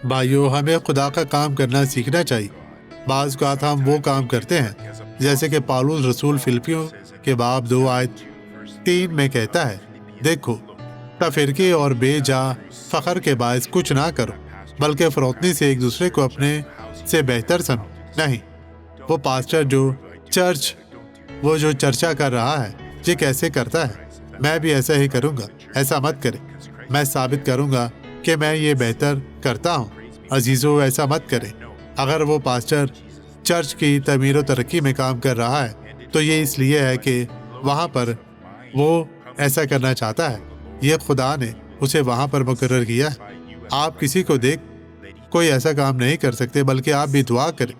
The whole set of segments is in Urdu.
بھائیو، ہمیں خدا کا کام کرنا سیکھنا چاہیے۔ بعض اوقات ہم وہ کام کرتے ہیں جیسے کہ پالوس رسول فلپیوں کے باب 2 آیت 3 میں کہتا ہے، دیکھو تفرقے اور بے جا فخر کے باعث کچھ نہ کرو، بلکہ فروتنی سے ایک دوسرے کو اپنے سے بہتر سمجھو۔ نہیں، وہ پاسٹر جو چرچا کر رہا ہے یہ کیسے کرتا ہے، میں بھی ایسا ہی کروں گا، ایسا مت کرے، میں ثابت کروں گا کہ میں یہ بہتر کرتا ہوں۔ عزیزو، ایسا مت کرے۔ اگر وہ پاسٹر چرچ کی تعمیر و ترقی میں کام کر رہا ہے تو یہ اس لیے ہے کہ وہاں پر وہ ایسا کرنا چاہتا ہے، یہ خدا نے اسے وہاں پر مقرر کیا ہے۔ آپ کسی کو دیکھ کوئی ایسا کام نہیں کر سکتے، بلکہ آپ بھی دعا کریں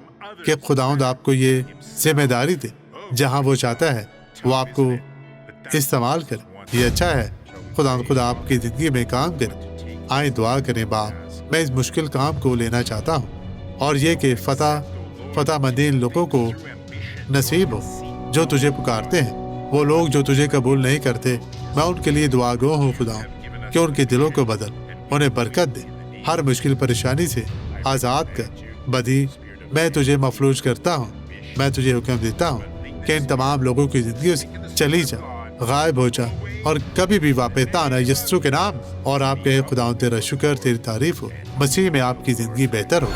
کہ خداوند آپ کو یہ ذمہ داری دے، جہاں وہ چاہتا ہے وہ آپ کو استعمال کرے۔ یہ اچھا ہے، خدا آپ کی زندگی میں کام کرے۔ آئیں دعا کریں۔ باپ، میں اس مشکل کام کو لینا چاہتا ہوں، اور یہ کہ فتح مندین لوگوں کو نصیب ہو جو تجھے پکارتے ہیں۔ وہ لوگ جو تجھے قبول نہیں کرتے، میں ان کے لیے دعا گو ہوں خدا کہ ان کے دلوں کو بدل، انہیں برکت دے، ہر مشکل پریشانی سے آزاد کر۔ بدی، میں تجھے مفلوج کرتا ہوں، میں تجھے حکم دیتا ہوں کہ ان تمام لوگوں کی زندگیوں سے چلی جا، غائب ہو جا، اور کبھی بھی واپس نہ آنا، یسوع کے نام۔ اور آپ کے خداوند تیرا شکر، تیری تعریف ہو، مسیح میں آپ کی زندگی بہتر ہو۔